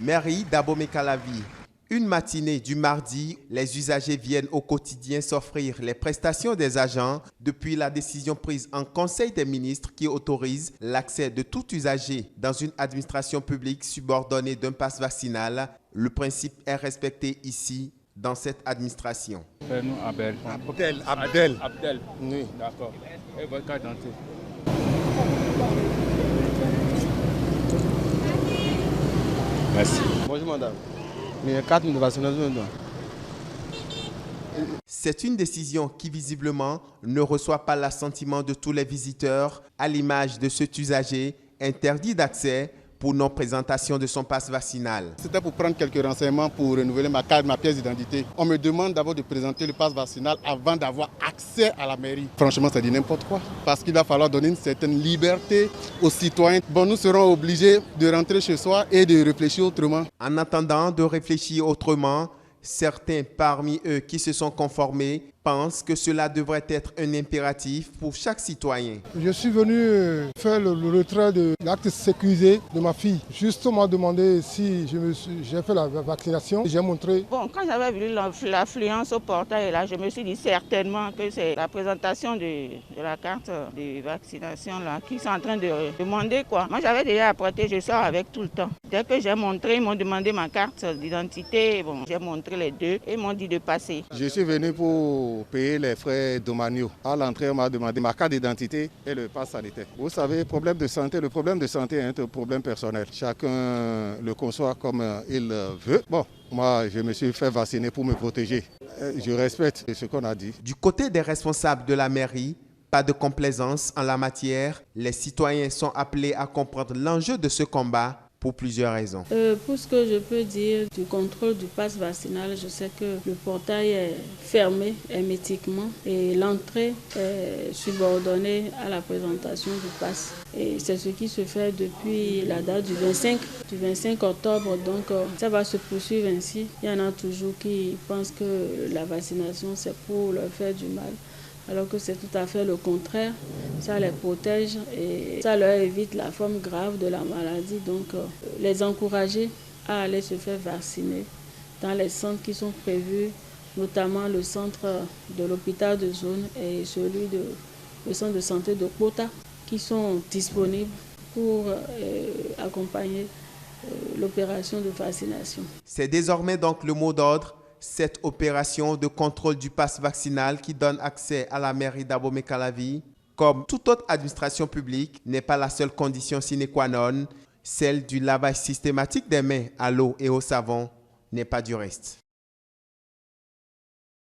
Mairie d'Abomey-Calavi. Une matinée du mardi, les usagers viennent au quotidien s'offrir les prestations des agents depuis la décision prise en Conseil des ministres qui autorise l'accès de tout usager dans une administration publique subordonnée d'un pass vaccinal. Le principe est respecté ici dans cette administration. Nous, Abdel. Abdel. Oui. D'accord. Et votre carte d'identité? Merci. Bonjour madame. Mais carte de vaccination. C'est une décision qui visiblement ne reçoit pas l'assentiment de tous les visiteurs, à l'image de cet usager interdit d'accès pour non-présentation de son passe vaccinal. C'était pour prendre quelques renseignements pour renouveler ma carte, ma pièce d'identité. On me demande d'abord de présenter le passe vaccinal avant d'avoir accès à la mairie. Franchement, ça dit n'importe quoi. Parce qu'il va falloir donner une certaine liberté aux citoyens. Bon, nous serons obligés de rentrer chez soi et de réfléchir autrement. En attendant de réfléchir autrement, certains parmi eux qui se sont conformés pensent que cela devrait être un impératif pour chaque citoyen. Je suis venu faire le retrait de l'acte sécurisé de ma fille. Justement demander si j'ai fait la vaccination. J'ai montré. Bon, quand j'avais vu l'affluence au portail, là, je me suis dit certainement que c'est la présentation de la carte de vaccination là, qu'ils sont en train de demander, quoi. Moi, j'avais déjà apprêté, je sors avec tout le temps. Dès que j'ai montré, ils m'ont demandé ma carte d'identité. Bon, j'ai montré les deux et ils m'ont dit de passer. Je suis venu pour payer les frais domaniaux. À l'entrée, on m'a demandé ma carte d'identité et le passe sanitaire. Vous savez, le problème de santé est un problème personnel. Chacun le conçoit comme il veut. Bon, moi, je me suis fait vacciner pour me protéger. Je respecte ce qu'on a dit. Du côté des responsables de la mairie, pas de complaisance en la matière. Les citoyens sont appelés à comprendre l'enjeu de ce combat pour plusieurs raisons. Pour ce que je peux dire du contrôle du pass vaccinal, je sais que le portail est fermé hermétiquement et l'entrée est subordonnée à la présentation du pass. Et c'est ce qui se fait depuis la date du 25 octobre. Donc ça va se poursuivre ainsi. Il y en a toujours qui pensent que la vaccination c'est pour leur faire du mal, alors que c'est tout à fait le contraire. Ça les protège et ça leur évite la forme grave de la maladie. Donc, les encourager à aller se faire vacciner dans les centres qui sont prévus, notamment le centre de l'hôpital de zone et le centre de santé de Kota, qui sont disponibles pour accompagner l'opération de vaccination. C'est désormais donc le mot d'ordre. Cette opération de contrôle du pass vaccinal qui donne accès à la mairie d'Abomey-Calavi, comme toute autre administration publique, n'est pas la seule condition sine qua non. Celle du lavage systématique des mains à l'eau et au savon n'est pas du reste.